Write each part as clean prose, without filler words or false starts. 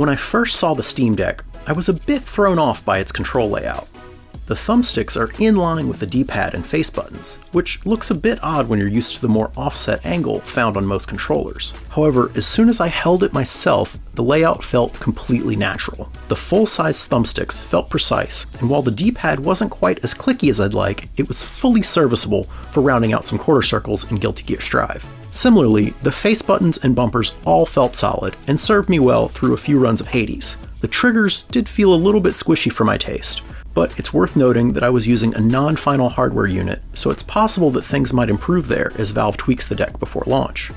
When I first saw the Steam Deck, I was a bit thrown off by its control layout. The thumbsticks are in line with the D-pad and face buttons, which looks a bit odd when you're used to the more offset angle found on most controllers. However, as soon as I held it myself, the layout felt completely natural. The full-size thumbsticks felt precise, and while the D-pad wasn't quite as clicky as I'd like, it was fully serviceable for rounding out some quarter circles in Guilty Gear Strive. Similarly, the face buttons and bumpers all felt solid and served me well through a few runs of Hades. The triggers did feel a little bit squishy for my taste, but it's worth noting that I was using a non-final hardware unit, so it's possible that things might improve there as Valve tweaks the deck before launch.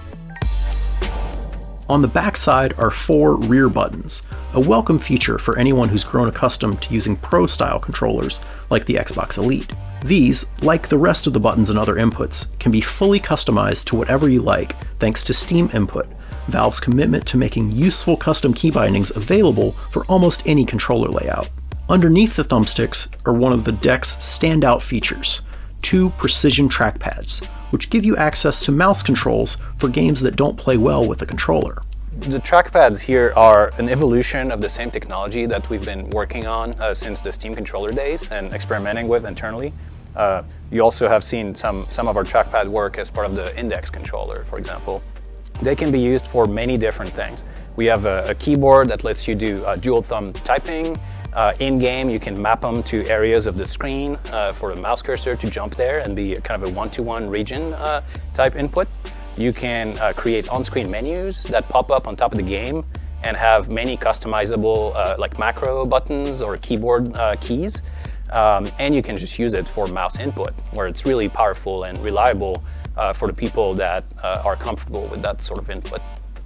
On the backside are 4 rear buttons, a welcome feature for anyone who's grown accustomed to using Pro-style controllers like the Xbox Elite. These, like the rest of the buttons and other inputs, can be fully customized to whatever you like thanks to Steam Input, Valve's commitment to making useful custom key bindings available for almost any controller layout. Underneath the thumbsticks are one of the deck's standout features, 2 precision trackpads, which give you access to mouse controls for games that don't play well with a controller. The trackpads here are an evolution of the same technology that we've been working on since the Steam controller days and experimenting with internally. You also have seen some of our trackpad work as part of the Index controller, for example. They can be used for many different things. We have a keyboard that lets you do dual thumb typing. In-game, you can map them to areas of the screen for the mouse cursor to jump there and be kind of a one-to-one region type input. You can create on-screen menus that pop up on top of the game and have many customizable like macro buttons or keyboard keys. And you can just use it for mouse input, where it's really powerful and reliable for the people that are comfortable with that sort of input.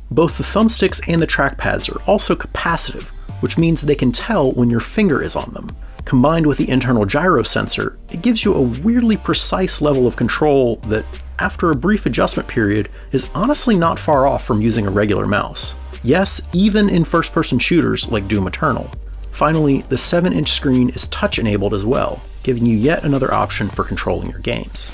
Both the thumbsticks and the trackpads are also capacitive, which means they can tell when your finger is on them. Combined with the internal gyro sensor, it gives you a weirdly precise level of control that, after a brief adjustment period, is honestly not far off from using a regular mouse. Yes, even in first-person shooters like Doom Eternal. Finally, the 7-inch screen is touch-enabled as well, giving you yet another option for controlling your games.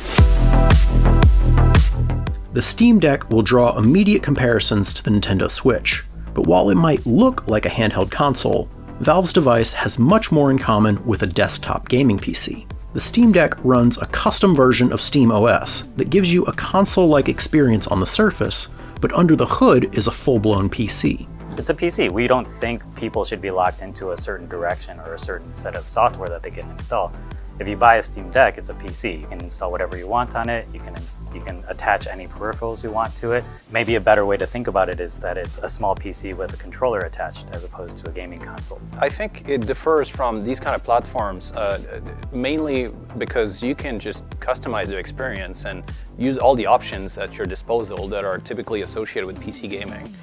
The Steam Deck will draw immediate comparisons to the Nintendo Switch, but while it might look like a handheld console, Valve's device has much more in common with a desktop gaming PC. The Steam Deck runs a custom version of SteamOS that gives you a console-like experience on the surface, but under the hood is a full-blown PC. It's a PC. We don't think people should be locked into a certain direction or a certain set of software that they can install. If you buy a Steam Deck, it's a PC. You can install whatever you want on it. You can attach any peripherals you want to it. Maybe a better way to think about it is that it's a small PC with a controller attached as opposed to a gaming console. I think it differs from these kind of platforms mainly because you can just customize the experience and use all the options at your disposal that are typically associated with PC gaming.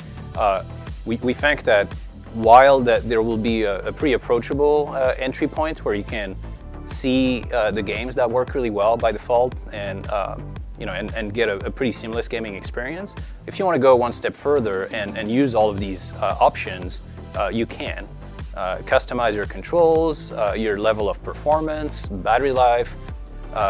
We think that while there will be a pretty approachable entry point where you can see the games that work really well by default and get a pretty seamless gaming experience. If you want to go one step further and use all of these options, you can. Customize your controls, your level of performance, battery life,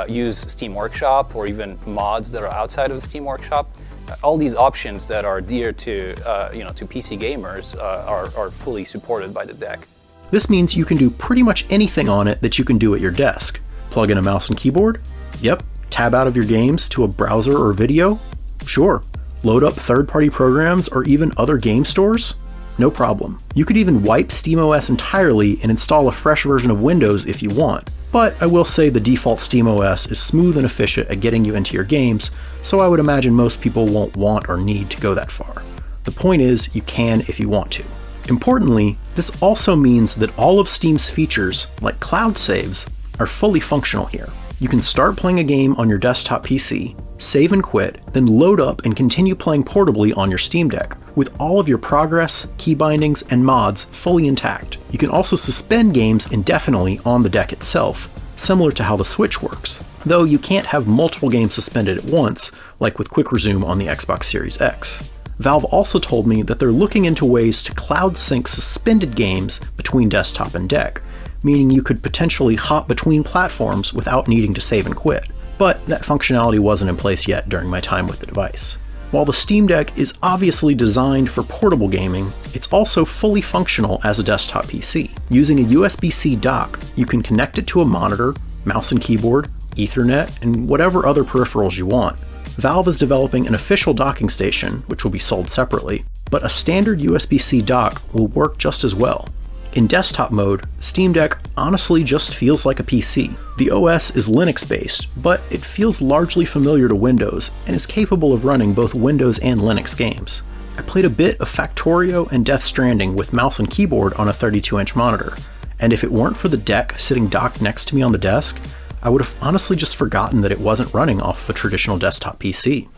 use Steam Workshop or even mods that are outside of the Steam Workshop. All these options that are dear to to PC gamers are fully supported by the deck. This means you can do pretty much anything on it that you can do at your desk. Plug in a mouse and keyboard? Yep. Tab out of your games to a browser or video? Sure. Load up third-party programs or even other game stores? No problem. You could even wipe SteamOS entirely and install a fresh version of Windows if you want. But I will say the default SteamOS is smooth and efficient at getting you into your games, so I would imagine most people won't want or need to go that far. The point is, you can if you want to. Importantly, this also means that all of Steam's features, like cloud saves, are fully functional here. You can start playing a game on your desktop PC, save and quit, then load up and continue playing portably on your Steam Deck, with all of your progress, key bindings, and mods fully intact. You can also suspend games indefinitely on the deck itself, similar to how the Switch works, though you can't have multiple games suspended at once, like with Quick Resume on the Xbox Series X. Valve also told me that they're looking into ways to cloud sync suspended games between desktop and deck, meaning you could potentially hop between platforms without needing to save and quit. But that functionality wasn't in place yet during my time with the device. While the Steam Deck is obviously designed for portable gaming, it's also fully functional as a desktop PC. Using a USB-C dock, you can connect it to a monitor, mouse and keyboard, Ethernet, and whatever other peripherals you want. Valve is developing an official docking station, which will be sold separately, but a standard USB-C dock will work just as well. In desktop mode, Steam Deck honestly just feels like a PC. The OS is Linux-based, but it feels largely familiar to Windows and is capable of running both Windows and Linux games. I played a bit of Factorio and Death Stranding with mouse and keyboard on a 32-inch monitor, and if it weren't for the deck sitting docked next to me on the desk, I would have honestly just forgotten that it wasn't running off of a traditional desktop PC.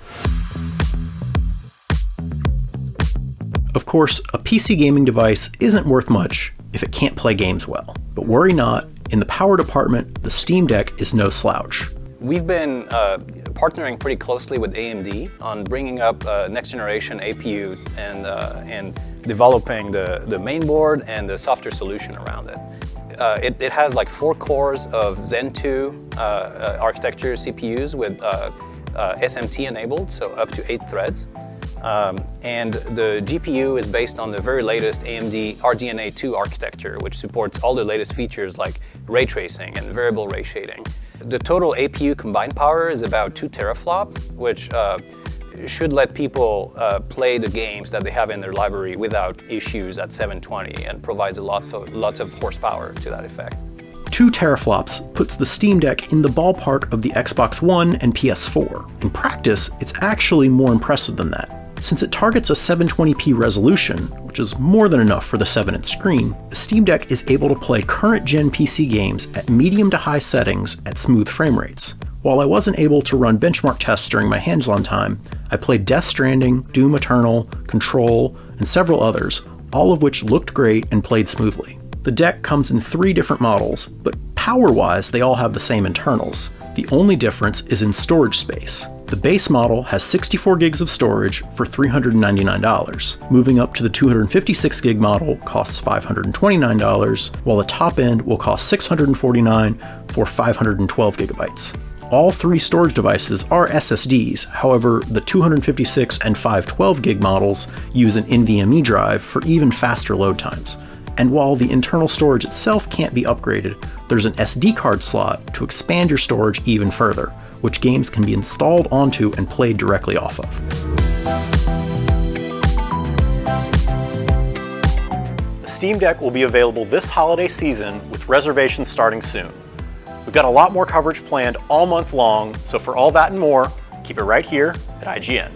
Of course, a PC gaming device isn't worth much if it can't play games well. But worry not, in the power department, the Steam Deck is no slouch. We've been partnering pretty closely with AMD on bringing up next generation APU and developing the mainboard and the software solution around it. It has like 4 cores of Zen 2 architecture CPUs with SMT enabled, so up to 8 threads. And the GPU is based on the very latest AMD RDNA 2 architecture, which supports all the latest features like ray tracing and variable ray shading. The total APU combined power is about 2 teraflop, which should let people play the games that they have in their library without issues at 720 and provides lots of horsepower to that effect. 2 teraflops puts the Steam Deck in the ballpark of the Xbox One and PS4. In practice, it's actually more impressive than that. Since it targets a 720p resolution, which is more than enough for the 7-inch screen, the Steam Deck is able to play current-gen PC games at medium to high settings at smooth frame rates. While I wasn't able to run benchmark tests during my hands-on time, I played Death Stranding, Doom Eternal, Control, and several others, all of which looked great and played smoothly. The deck comes in 3 different models, but power-wise they all have the same internals. The only difference is in storage space. The base model has 64 gigs of storage for $399. Moving up to the 256 gig model costs $529, while the top end will cost $649 for 512 gigabytes. All 3 storage devices are SSDs, however, the 256 and 512 gig models use an NVMe drive for even faster load times. And while the internal storage itself can't be upgraded, there's an SD card slot to expand your storage even further, which games can be installed onto and played directly off of. The Steam Deck will be available this holiday season with reservations starting soon. We've got a lot more coverage planned all month long, so for all that and more, keep it right here at IGN.